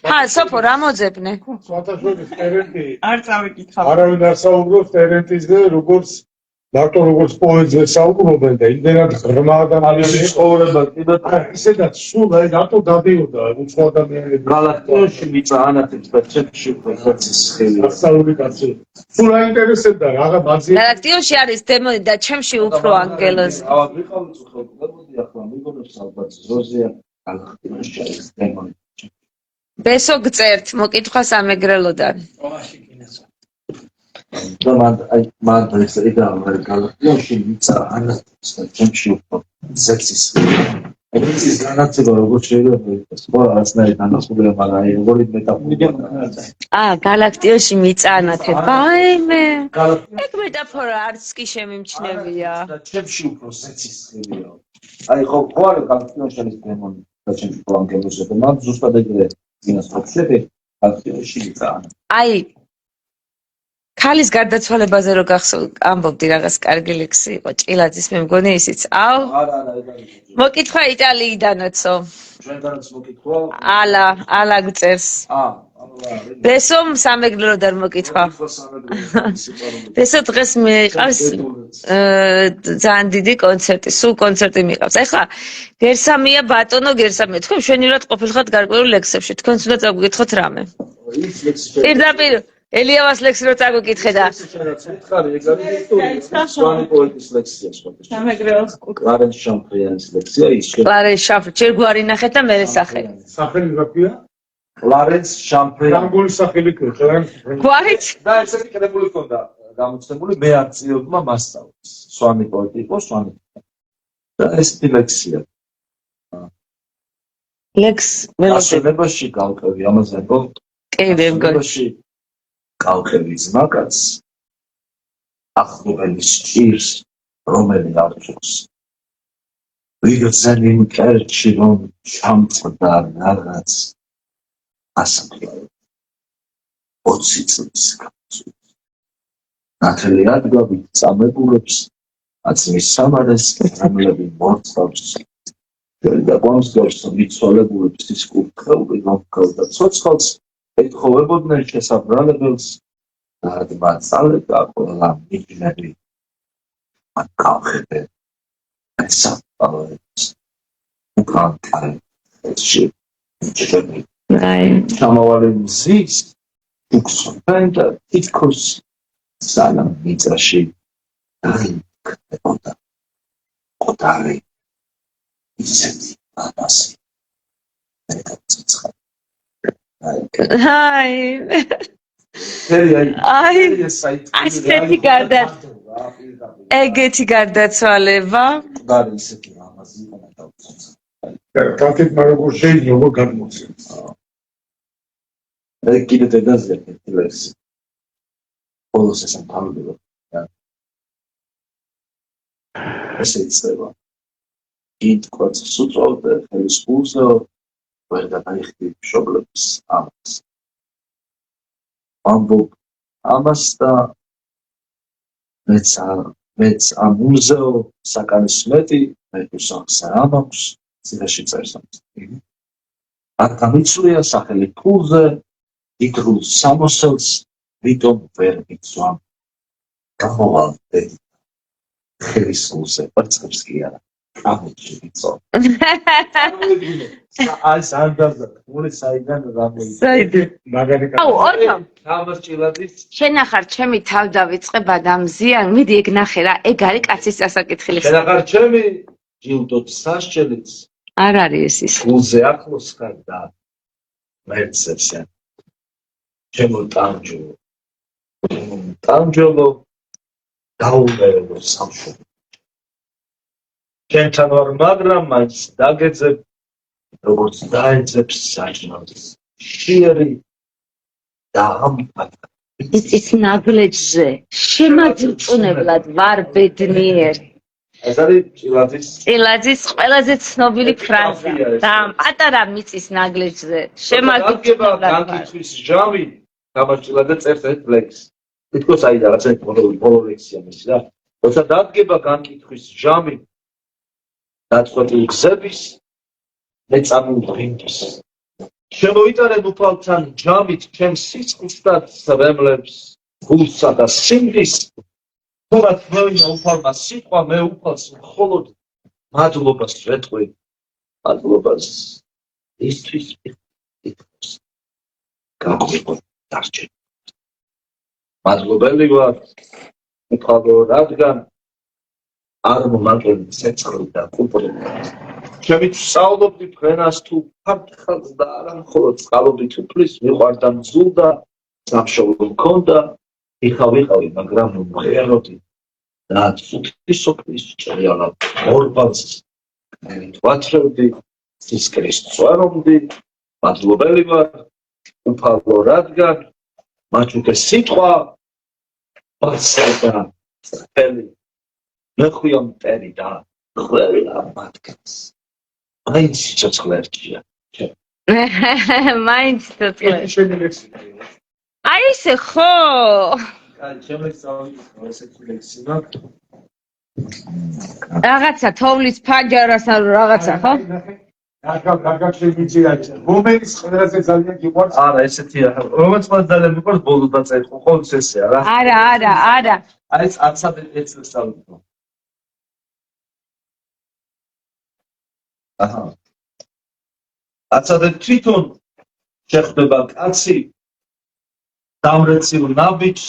ჰა სოფო რა მოძებნე სვათაშორის ტერენტი არ წავიკითხავ არავინ არ საუბრობს ტერენტისზე როგორც მარტო როგორც პოეტზე საუბრობენ და იმდენად ღრმა ადამიანები ცხოვრება კიდევ ისედაც სულ აი რატო დადიოდა უცხო ადამიანები გალაქტიაში მიწა ანათებს და ჩემში ფერცის ხელი ასწავლული კაცი სულ აინტერესებდა რაღა ბაზი გალაქტიაში არის დემონი და ჩემში უფრო ანგელოზი ავად ვიყავით უხელმოდი ახლა მიგონებს ალბათ ზოზია გალაქტიაში არის დემონი ბესო გწერთ მოკითხვას ამეგრელოდან და მან ეს იდა გალაქტიაში მიწა ანათებს და ჩემში უფრო ფერცის ხელი ეს განაცება როგორ შეიძლება იყოს ხო არასნაირად განახულება მაგრამ აი როგორი მეტაფორა გალაქტიოში მიწანათე ვაიმე ეგ მეტაფორა არც კი შემიმჩნევია ჩემში უფრო სეცისხლია აი ხო არ გალაქტიოში არის დემონი და ჩემში პლანკებოზე და მაგ ზუსტად ეგრე წინას პროცესები გალაქტიოში მიწანა აი ქალის გარდაცვალებაზე რო ამბობდი რაღაც კარგი ლექსი იყო ჭილაძის მე მგონი ისიც აუ არა მოკითხვა იტალიიდანაცო ჩვენგანაც მოკითხვა ალა გწერს ბესომ სამეგრელო და მოკითხვა ბესო დღეს მიყავს ძალიან დიდი კონცერტი სულ კონცერტი მიყავს ეხლა გერსამია ბატონო გერსამია თქვენ შვენივრად ყოფილხართ გარკვეულ ლექსებში თქვენც უნდა წაგვიკითხოთ რამე პირდაპირ ელიავას ლექსი რო წაგვიკითხე და ხარი ეგ არის ისტორია სვანი პოეტის ლექსია სხვათა სამეგრელო კლარენს შამფრიანის ლექსია ის კლარენს შამფრი ჯერ გვარი ნახეთ და მერე სახელი სახელი რა ქვია? კლარენს შამფრიანი რანგული სახელი ქონა? გვარით და ესეთი კრებული ქონდა გამოცემული მე არციოდმა მასწავლეს სვანი პოეტი იყო სვანი და ესეთი ლექსია ლექს ველოდები ასოლებაში გავყევი ამაზე ხო კი მე მგონი კალხების მაგაც ახლობელის ჭირს რომელი არწუხს ვიღაცანი მკერჩი რომ ჩამწდა რაღაც ასაკლავ 20 წლის გაწუხს ნათელი ადგილები წამებულებს აწმის სამარეს რომლები მორწავს და კონსტორს მიცვალებულებს ის კურთხეული გამქავდა ცოცხალს ეთხოვებოდნენ შესაბრალებელს და მაწალება ყველა მიგნები აკავხებენ ესაფალებს უკანკარებში ჩები სამავალი მზის უქსოფენ და თითქოს სანამ მიწაში დაიმკვიდრებოდა ყოდარი ისეთი აბასი მეკაცოცხალ აი ასეთი ეგეთი გარდაცვალება და ისეთი ამაზე იყო დავწოცა. კაკეთ მაგურ შეიძლება გადმოცემს. მე კიდე დედაზე ეს բոլოს ეს ამბობ. ესე იცება. ით კოცს უწოვდა ხელის პულსო ვერ გადაიხდი მშობლებს ამას. ამბობ ამას და მეც ამ მუზეო საკანის მეტი მე უსახს ამ აქვს ციხეში წერს ამას. აკამიცულია სახელი პულზე იკრულ სამოსელს ვიტომ ვერ მიცვამ გამოვალდე ხელის პულზე პარცხებს კი არა ამოჩი ვიცო აი სანდარდა მული საიდან გამოიწვა საიდი მაგარი აუ ორქამ თამას ჭილაძის შენახარ ჩემი თავ დავიწყება და მზიან მიდი ეგ ნახე რა ეგ არის კაცის წასაკითხილი შენახარ ჩემი ჯილდოთ სასჯელიც არ არის ეს ის გულზე ახლოს ხარ და მერცესე ჩემო ტანჯოლო დაუმერო სამშობლო ჩვენთან ვარ მაგრამ მაინც დაგეძებ როგორც დაეძებს საჭმელს შიერი და ამპატა ის ნაგლეჯზე შემაძრწუნებლად ვარ ბედნიერი ეს არის ჭილაძის ყველაზე ცნობილი ფრაზა და პატარა მიწის ნაგლეჯზე შემაძრწუნებლად განკითხვის ჟამი გამარჯვება და წერს ეს ლექს თითქოს აი რაღაცა ბოლო ლექსია მის რა როცა დადგება განკითხვის ჟამი დაწყვეტილი გზების მე წამოვიდრინდეს შემოვიტანებ უფალთან ჯამით ჩემს სიცხეს და სრემლებს გულსა და სიმდის თუმცა მევინა უფალმა სიტყვა მე უფალს მხოლოდ მადლობას ვეტყვი მადლობას ისთვის ითქოს გაგვიყო დარჩენ მადლობელი ვარ უფალო რადგან არ მომაგენ სეცხლი და კულტურა ჩემი სწავლობდი თქვენას თუ ფართხალს და არა მხოლოდ წყალობდი თუფლის მიყვარდა მზულდა სამშობლო მქონდა ვიყავი მაგრამ მღეროდი და ცუდი სოფლის ჭრიალა ორბალს მერით ვათრევდი, სისკრის წვარობდი, მადლობელი ვარ, უფალო რადგან, მათ უკვე სიტყვა, მასება, სწრაფელი, მე ხვია მტერი და ყველა მათგანს. მაინც სიცოცხლე ერთია. მაინც სიცოცხლე. აი ესე ხო? რაღაცა თოვლის ფაჯარას არ რაღაცა ხო? კარგად შემიძლია. რომელიც ყველაზე ძალიან გიყვარს? არა, ესეთია. რომელიც მას ძალიან მიყვარს, ბოლოს დაწერე, ყოველთვის ესეა რა. არა. აი, აცადე ეცეს დავიქო. აჰა. აცადე თვითონ შეხვდება კაცი დამრეცილ ნაბიჯს,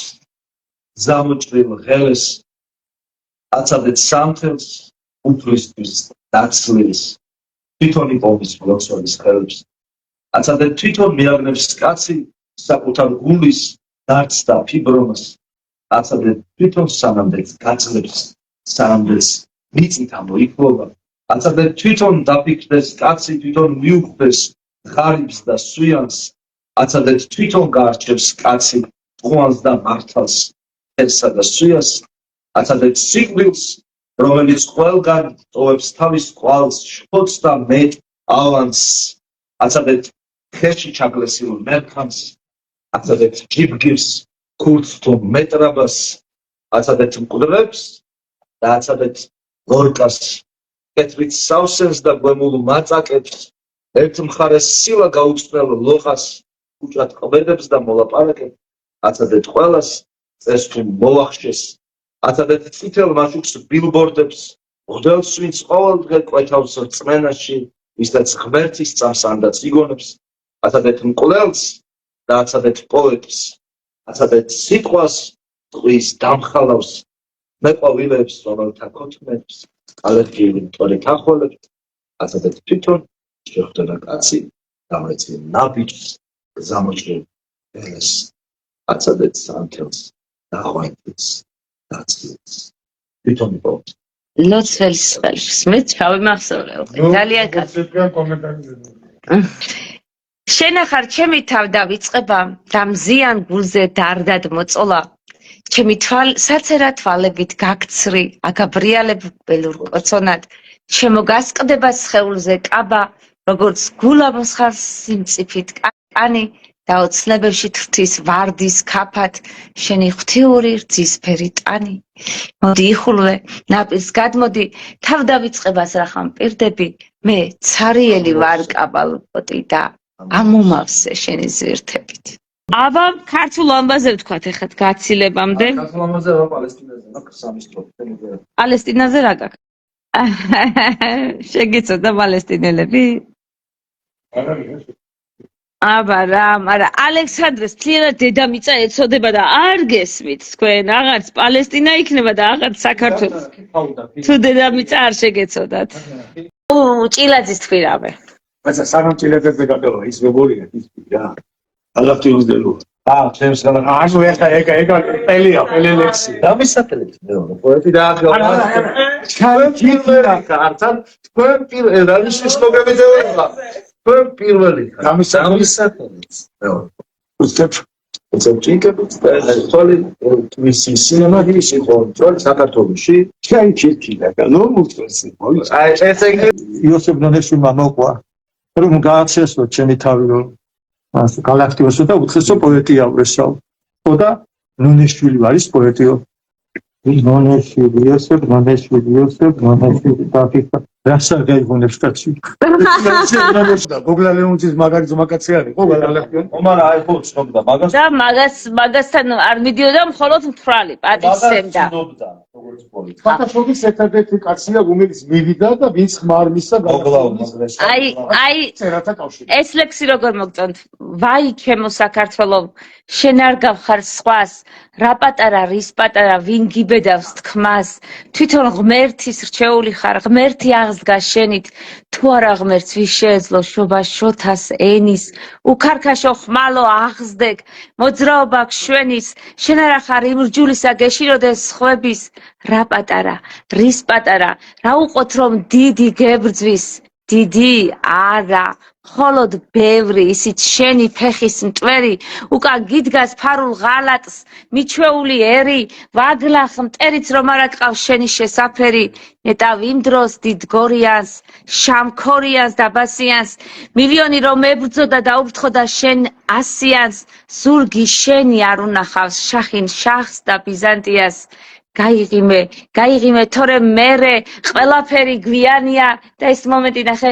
ზამოჭრილ ღელეს, აცადეთ სამთელს, უფლისთვის დაცლის, თვითონ იპოვის მლოცველის ხელებს. აცადეთ თვითონ მიაგნებს კაცი საკუთარ გულის დარდს და ფიბრონას. აცადეთ თვითონ სანამდეც გაძლებს, სანამდეც მიწით ამოიფლობა. აცადეთ თვითონ დაფიქრდეს კაცი, თვითონ მიუხვდეს ღარიბს და სვიანს. აცადეთ თვითონ გაარჩევს კაცი ყვანს და მართალს, ფერსა და სვიას. აცადეთ სიკვდილს, რომელიც ყველგან ტოვებს თავის ყვალს, შფოთს და მეტ ავანსს. აცადეთ ხეში ჩაგლესილ მერქანს. აცადეთ ჯიბგირს, ქურდს თუ მეტრაბას. აცადეთ მკვდრებს და აცადეთ ლორკას. კეთრით სავსენს და გვემულ მაწაკებს. ერთ მხარეს სილა გაუწნელ ლოყას, უჭრად ყვედებს და მოლაპარაკებს. აცადეთ ყველას წეს თუ მოახშეს. აცადეთ წითელ მაშუქს ბილბორდებს, მოდელს ვინც ყოველდღე კვეთავს რწმენაში, ვისაც ღმერთის წამს ანდაც იგონებს. აცადეთ მკვლელს და აცადეთ პოეტს. აცადეთ სიტყვას ტყვის დამხალავს, მეყვავილებს, რომელთა ქოთმებს, ალერგიული მტვერით ახველებს. აცადეთ თვითონ შეხვდება კაცი, დამრეცილ ნაბიჯს, ზამოჭრილ ღელეს. აცადეთ სამთელს, დახვეითებს, დაცლებს. თვითონ იპოვებს. ლოცველის ხელს მე ჩავიმახსოვრე ძალიან კაცი. შენახარ ჩემი თავ დავიწყება და მზიან გულზე დარდად მოწოლა. ჩემი საცერა თვალებით გაქცრი, აგაბრიალებ ველურ კოცონად. ჩემო გასყდება სხეულზე კაბა, როგორც გულაბოს ხარ სიმწიფით კანი და ოცნებებში თრთის ვარდის ქაფად, შენი ღვთიური რძისფერი ტანი. მოდი იხულვე, ნაპირს გადმოდი, თავ დავიწყებას რახან პირდები, მე ცარიელი ვარ კაბალპოტი და ამომავსე შენი ზვირთებით. აბა, ქართულ ამბაზე ვთქვათ ეხლა გაცილებამდე. ქართულ ამბაზე რა პალესტინაზე, მაქვს სამის თქო. პალესტინაზე რა გაქვს? შეგეცოდა პალესტინელები? აბა რა, მაგრამ ალექსანდრეს თლიანად დედამიწა ეწოდება და არ გესმით თქვენ, აღარც პალესტინა იქნება და აღარც საქართველო. თუ დედამიწა არ შეგეცოდათ. ჭილაძის თქვი რამე. բայց სანამ ჭილაძეზე გადავა ის მეგობრია ის რა. ალაფთი უძდელო. ჩემს ანუ ეხა პელია, პელელექსი. დამისაფელეთ მეორე პოეტი და აღგავდა. თქვენ პირველი რანიშის მოგებედევა. თქვენ პირველი. დამისაფელეთ. უცებ ჭიკებით თვალი მისი სინემატიკის იყო თვალი საქართველოში. ჩაი ჩირკიდა და ნორმალურში. აი ესე იოსებ ნონეშვილმა მოყვა რომ გააცესო ჩემი თავი რომ გალაქტიოსო და უცხესო პოეტია ვრესავ. ხოდა ნონეშვილი არის პოეტიო. ნონეშვილი იოსებ დაფიქრა. რასა გაიგონებს კაცი. გოგლა ლეონტის მაგარი ზომაკაცი არის, ხო გალაქტიო? ომარა აი ხო ცნობდა მაგას. და მაგასთან არ მიდიოდა მხოლოდ მთვრალი პატისცემდა. ფათაშობის ერთადერთი კაცია, რომელიც მივიდა და ვინც ხმარმისა აი წერათა კავშირი. ეს ლექსი როგორ მოგწონთ? ვაი ჩემო საქართველო, შენ არ გავხარ სხვას, რა პატარა, რის პატარა, ვინ გიბედავს თქმას, თვითონ ღმერთის რჩეული ხარ, ღმერთი აღსდგა შენით, თუ არა ღმერთს ვის შეეძლო შობას შოთას ენის უქარქაშო ხმალო აღზდეკ მოძრაობა შვენის შენ არა ხარ იმ რჯულისა გეშინოდეს ხვების რა პატარა რის პატარა რა უყოთ რომ დიდი გებრძვის დიდი არა холод ბევრი ისიც შენი ფეხის მტვერი უკან გიდგას ფარულ ღალატს მიჩვეული ერი ვაგლახ მტერიც რომ არა ტყავს შენი შესაფერი ნეტავ იმ დროს დიდ გორიანს შამქორიანს და ბასიანს მილიონი რომ ებრძოდა და უბრძოდა შენ ასიანს ზურგი შენი არ უნახავს შახინ შახს და ბიზანტიას გაიღიმე თორე მერე ყველაფერი გვიანია და ეს მომენტი ნახე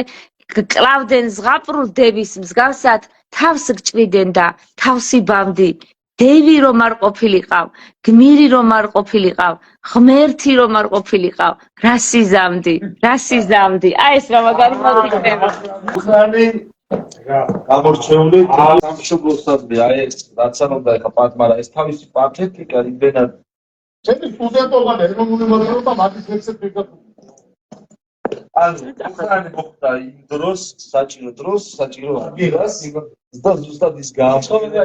კლავდნენ ზღაპრულდების მსგავსად თავს გჭრიდნენ და თავს იბამდი დევი რომ არ ყოფილიყავ გმირი რომ არ ყოფილიყავ ღმერთი რომ არ ყოფილიყავ რა სიზამდი აი ეს რა მაგარი მოხდება ხანი გამორჩეული სამშობლოსადმი აი ეს რაც ანობდა ეხა პატმარა ეს თავისი პათეტიკა იმენად ჩემი სტუდენტობა და ეროვნული მოძრაობა მაგის ლექსებს ვიგებ ხანი მოხდა იმ დროს საჭირო ადგილას ზუსტად ის გაამხობია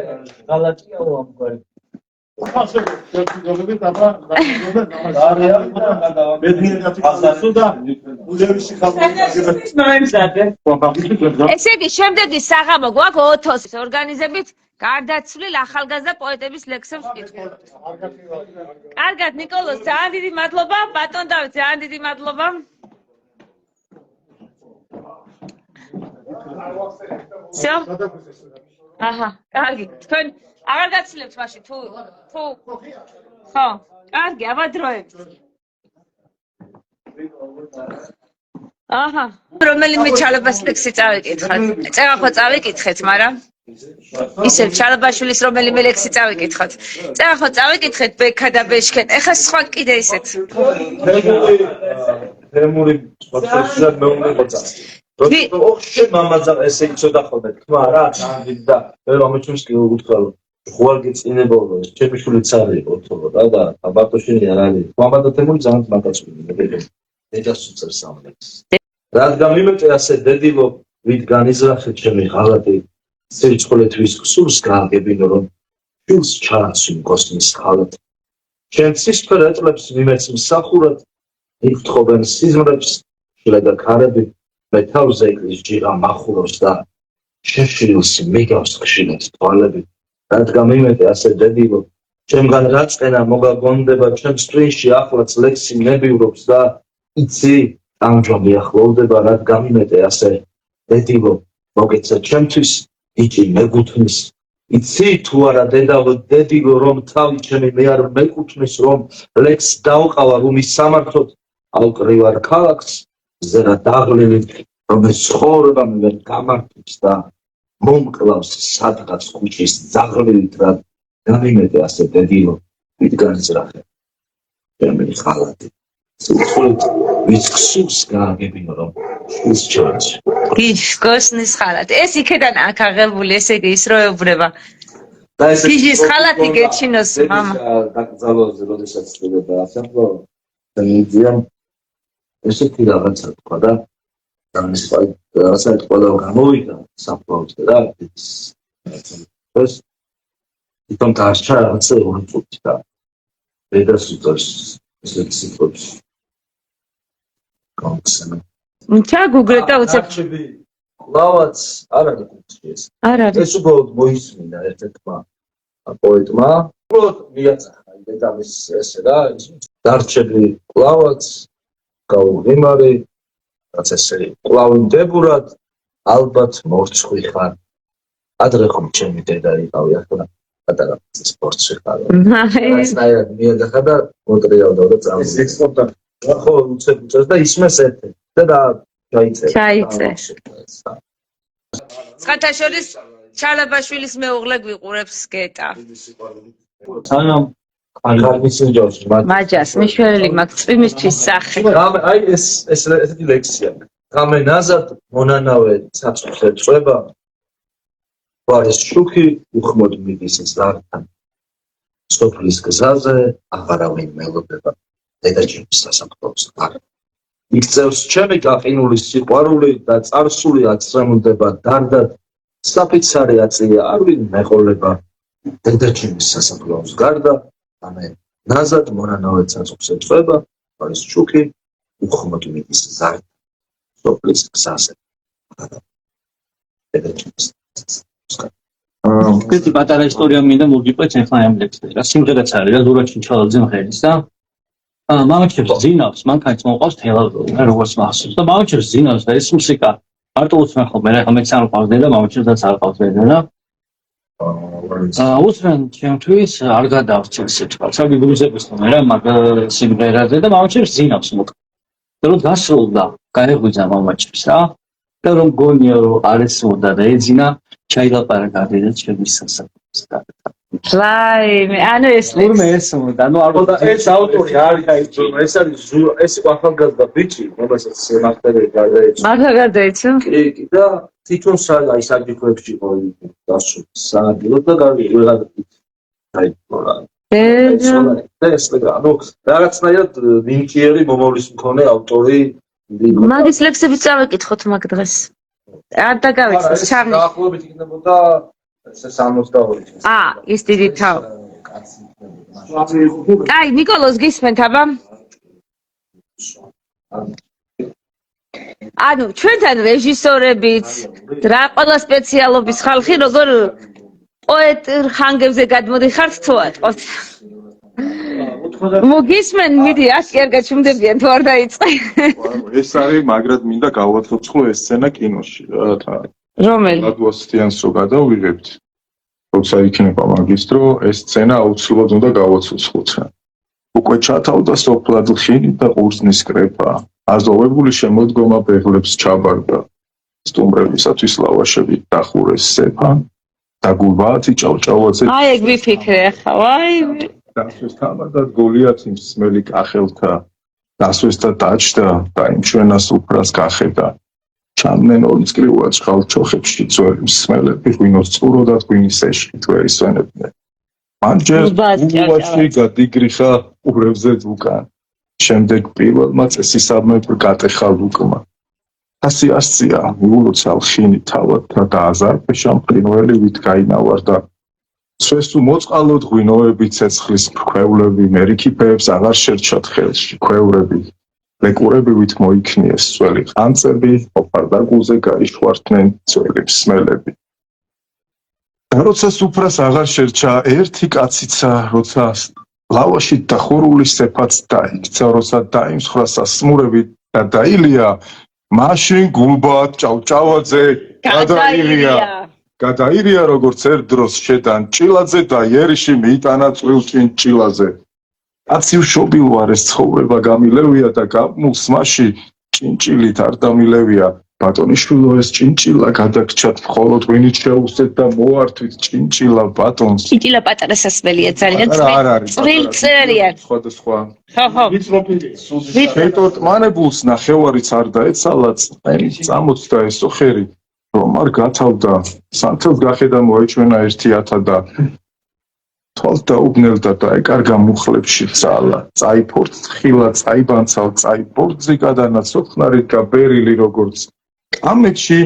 გალატიაო ამგვარი ესე იგი შემდეგი საღამო გვაქვს ოთოს ორგანიზებით გარდაცვლილ ახალგაზრდა პოეტების ლექსებს ვკითხულობთ. კარგად ნიკოლოზ, ძალიან დიდი მადლობა, ბატონ დავით, ძალიან დიდი მადლობა. Всё? აჰა, კარგი. თქვენ აღარ გაცვლებთ მაშინ თუ ხო, კარგი, აბადროებით. აჰა, რომელიმე ჩალებას ლექსი წავიკითხოთ. წევა ხო წავიკითხეთ, მაგრამ ისე ჩალაბაშვილის რომელიმე ლექსი წავიკითხოთ. წევა ხო წავიკითხეთ ბექა და ბეშქენ. ეხლა სხვა კიდე ისეთ. თემური პროცესად მეუბნება. ოხშე მამაძა ესე იცოდა ხოლმე თქმა რა ძალიან და მე ამოჩვენს კი უთქვა რომ ხوارგი წინებოვო ჩემი შულიც არის ოთო და ბარტოშინი არ არის მამადა თემური ძალიან მაგაცვილი დედას უწევს ამლებს რადგან მიმეტე ასე დედილო ვით განიზრახე ჩემი ღალატი სიცხოლეთვის სულს გააგებინო რომ შულს ჩააცვი კოსმის ღალატი ჩემ სისფერ ეტლებს მიმეც მსახურად იფთხობენ სიზმრებს შილე და ქარები მე თავზე ეკლის ჯირა მახურობს და შეშილს მიგავს ხშირად თვალები რადგან მიმეტე ასე დედილო ჩემგან რაწყენა მოგაგონდება ჩემს წვინში ახლაც ლექსი ნებივრობს და იცი ამჯობი ახლოვდება რადგან მიმეტე ასე დედილო მოგეცა ჩემთვის იჭი მეგუთმის იცი თუ არა დედალო დედილო რომ თავი ჩემი მე არ მეკუთვნის რომ ლექსს დავყავა რუმის სამართლოდ ავკრივარ ქალაქს ზერა დაღლილი რომ ცხოვრება მე გამართებს და მომკლავს სადღაც ქუჩის ძაღლით რა გამიმეტე ასე დედილო ვით განიზრახე ჩემი ხალათი სულით ვის ქსურს გააგებინო რომ ის ჩანს გისკოსნის ხალათი ეს იქიდან აქ აღებული ესე იგი ის რო ეუბნება და ეს ის ხალათი გეჩინოს მამა დაკრძალვაზე როდესაც წდება ასამბლო და მიდიან ესეთი რაღაცა თქვა და ამის რასაც ყველა გამოვიდა საფლავზე და ეს თვითონ დაარჩა რაღაცა ორი წუთი და დედას უწევს ესეთი სიტყვებს გამხსენა ჩაგუგრე და უცებ ლავაც არ არის კუთხე არ არის ეს უბრალოდ მოისმინა ერთ-ერთმა პოეტმა უბრალოდ მიაწახა დედამის ესე რა დარჩები ლავაც გაუღიმარი რაც ესე კლავინდებურად ალბათ მორცხვი ხარ ადრე ხომ ჩემი დედა იყავი ახლა პატარა სპორტში ხარ ასნაირად მიეძახა და მოტრიალდა და წამოიწყდა ხო უცებ და ისმეს ერთ და ჩაიწე სხვათა შორის ჩალაბაშვილის მეუღლე გვიყურებს გეტა სანამ მაჯას მიშველი მაგ წვიმისთვის სახე აი ეს ესეთი ლექსია გამე ნაზად მონანავე ცაცხვზე წვება ვარის შუქი უხმოდ მიდის ზართან სოფლის გზაზე აღარავინ მელოდება დედაჩემს სასამართლოს არ იქცევს ჩემი გაყინული სიყვარული და წარსული აცრემლდება დარდად საფიცარი აწია არ ვინ მეყოლება დედაჩემის სასაფლაოს გარდა ამე ნაზად მონანავე ცაცობს ეწვება არის ჩუქი უხმოდ მიდის ზარდა სოფლის გზაზე დედაჩემის ესეთი პატარა ისტორია მინდა მოგიყვეთ ახლა ამ ლექსზე რა სიმღერაც არის რა ზურაბ ჩინჩალაძე მღერის და მამაჩებს ზინავს მანქანით მოყავს თელავი რა როგორც მახსოვს და მამაჩებს ზინავს და ეს მუსიკა მარტო უცნაურ ხოლმე რა მეც არ ყავს და მამაჩებსაც არ ყავს და უსრან ჩემთვის არ გადავწევ სიტყვა საგიგრუზებს ხოლმე რა მაგ სიმღერაზე და მამაჩებს ზინავს მოკლედ რომ გასრულდა გაეღვიძა მამაჩებს რა და რომ გონია რომ არ ესმოდა და ეძინა ჩაილაპარაკა და ჩემის სასაფლაოს რაიმე ანუ ეს ლექსი ესმოდა ანუ ალბათ ეს ავტორი არის აი ეს არის ეს ახალგაზრდა ბიჭი რომელსაც მართლა გადაეცა მართლა გადაეცა კი და თვითონ აი საჯიქვებში ყოლი დასულ სადილო და ვეღარ აი რა ეს ანუ რაღაცნაირად ნინკიერი მომავლის მქონე ავტორი მაგის ლექსებიც წავეკითხოთ მაგ დღეს არ დაგავეცეს ჩამი დაახლოებით იქნებოდა 62 ის დიდი თავ აი ნიკოლოზ გისმენთ აბა ანუ ჩვენთან რეჟისორებიც რა ყველა სპეციალობის ხალხი როგორ პოეტ ხანგებზე გადმოდიხართ თუ ატყოთ მოგისმენ მიდი აქ არ გაჩუმდებიან თუ არ დაიწყე ეს არის მაგრად მინდა გავაცოცხლო ეს სცენა კინოში რა რომელი ლადუასთიანს რო გადავიღებთ როცა იქნება მაგისტრო ეს სცენა აუცილებლად უნდა გავაცოცხლოთ რა უკვე ჩათავდა სოფლად ხინი და ყურძნის კრეფა აზოვებული შემოდგომა ბეღლებს ჩაბარდა სტუმრებისათვის ლავაშები დახურეს სეფა და გულბაათი ჭავჭავაძე აი ეგ ვიფიქრე ახლა ვაი დასვეს თამადად გოლიათი მსმელი კახელთა დასვეს და დაჭდა და იმ ჩვენას უფრას გახედა ჩამდნენ ორწლივა წყალჩოხებში ძველი მსმელები ღვინოს წყურო და ღვინის ეშკით ვეისვენებდნენ მან ჯერ უბაში გადიგრიხა ყურებზე უკან შემდეგ პირველმა წესისამებრ გატეხა ლუკმა ასე ასწია მიულოცავ ხინი თავად და დააზარფეშა მყინველი ვით გაინავარდა სვესუ მოწყალოდ ღვინოები ცეცხლის ქვევლები მერიქიფეებს აღარ შერჩათ ხელში ქვევრები ლეკურებივით მოიქნიეს ძველი ყანწები ოფარდაგულზე გაიშვარდნენ ძველი მსმელები და როცა სუფრას აღარ შერჩა ერთი კაციცა როცა ლავაშით დახურული სეფაც დაიქცა როცა დაიმსხრა სასმურებით და დაილია მაშინ გულბაათ ჭავჭავაძე გადაირია როგორც ერთ დროს შედან ჭილაძე და იერიში მიიტანა წვილ ჭილაძე კაცი ვშობილ ვარ ეს ცხოვრება გამილევია და გამულს მასში ჭინჭილით არ დამილევია ბატონიშვილო ეს ჭინჭილა გადაგჭათ მხოლოდ ღვინით შეუსეთ და მოართვით ჭინჭილა ბატონს ჭინჭილა პატარა სასმელია ძალიან წვრილწერია სხვადასხვა ხო შეტოთ მანებულს ნახევარიც არ დაეცალა წამოწდა ესო ხერი რომ არ გათავდა სანთელს გახედა მოეჩვენა 1-1000 და თვალს დაუბნელდა და ეკარგა მუხლებში ძალა წაიფორთ ხილა წაიბანცალ წაიფორთზე გადანაცოხნარით გაბერილი როგორც კამეთში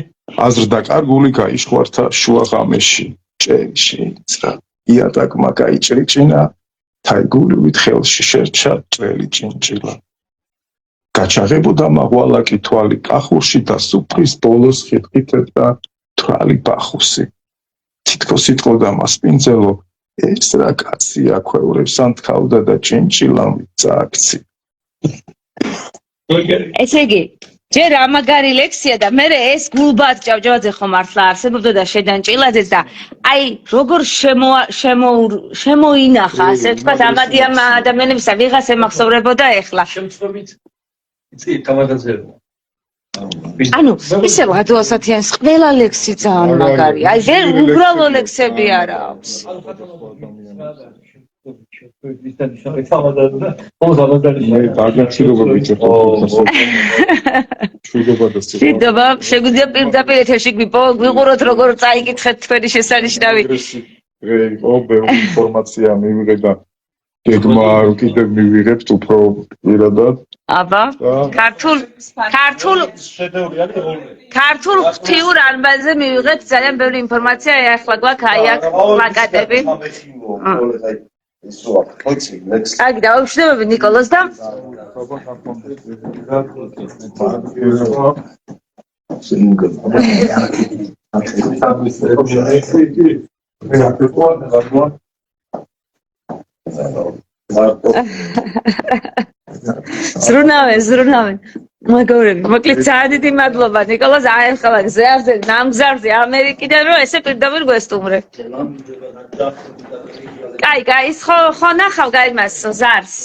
აზრდა კარგული გაიშვართა შუა ღამეში ჭერი შეიწრა იატაკმა გაიჭრიჭინა თაიგულივით ხელში შერჩა ჭრელი ჭინჭილა გაჩაღებოდა მაღვალაკი თვალი კახურში და სუფრის ბოლოს ხიტყიტებდა თვალი ბახუსი თითქოს იტყოდა მასპინძელო ეს რა კაცია ქვევრებს ანთქავდა და ჭინჭილამ წააქცი ესე იგი ჯერ ამაგარი ლექსია და მე ეს გულბაათ ჭავჭავაძე ხო მართლა არსებობდა და შედან ჭილაძეც და აი როგორ შემოინახა ასე ვთქვათ ამადიამ ადამიანებს და ვიღას ემახსოვრებოდა ეხლა შემთხვევით იცი თავადაზე ანუ ისე ლადუასათიანს ყველა ლექსი ძალიან მაგარია აი ვერ უბრალო ლექსები არა აქვს შედობა შეგვიძლია პირდაპირ ეთერში გვიყუროთ როგორ წაიკითხეთ თქვენი შესანიშნავი ინფორმაცია მივიღე და გეგმა კიდევ მივიღებთ უფრო პირადად აბა ქართულ ღვთიურ ანბანზე მივიღეთ ძალიან ბევრი ინფორმაცია აი ახლა გვაქვს აი აქ პლაკატები აი დავუშვებები ნიკოლოზ და ზრუნავენ მაგორები მოკლედ ძალიან დიდი მადლობა ნიკოლოზ აი ახლა ზეავზე ნამგზავრზე ამერიკიდან რომ ესე პირდაპირ გვესტუმრე კაი ის ხო ნახავ გაიმას ზარს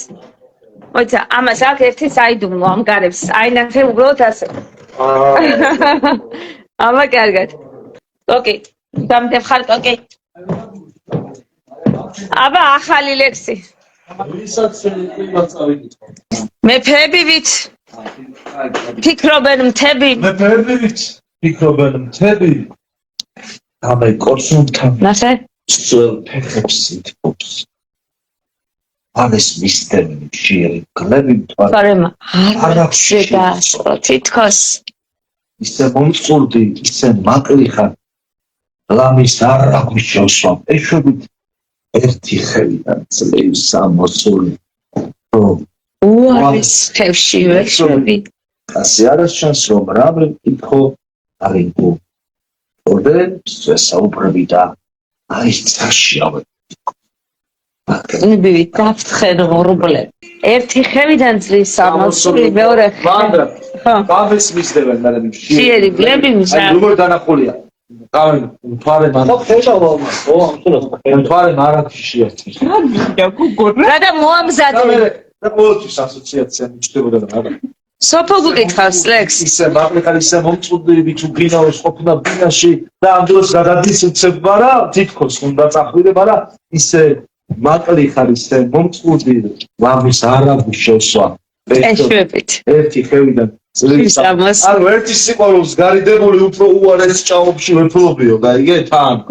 მოიცა ამას აქ ერთი საიდუმლო ამ გარებს აი ნახე უბრალოდ ასე აბა კარგად ოკეი დამდებ ხარ ოკეი აბა ახალი ლექსი მეფეებივით ფიქრობენ მთები ამე კორსუნთან ნახე სწორ ფეხებს ითხოვს არის მისტერი შირი კლები თორემ არ შეგასწრო თითქოს ისე მომწურდი ისე მაკლი ხარ ლამის არ აგვიშევსვა ეშვებით ერთი ხელიდან წლებს ამოსული უარის ხევში ვეშვები ასე არასჩანს რომ რამე ითხოვ არიგო ორდენს საუბრები და აი წაშიავე ნიბი დაფრთხენ ღრუბლები ერთი ხევიდან წლის ამოსული მეორე მანდრა ბაბეს მისდევენ მაგრამ ციერი ბლები მზა აი როგორ დანახულია გავი მთვარე მარათში შეერთვის რადა მოამზადე და ყოველთვის ასოციაცია მიჩნდებოდა რა სოფო გიკითხავს ლექს ისე მაგალითად ისე მომწუდები თუ ბინაოს ყოფნა ბინაში და ამ დროს გადადის უცებმა რა თითქოს უნდა წახვიდე მაგრამ ისე მაკლი ხარ ისე მომწუდი ლამის არაბი შევსვა ეშვებით ერთი ხევიდან წლის ანუ ერთი სიყვარულს გარიდებული უფრო უარეს ჭაობში ვეფლობიო გაიგე თან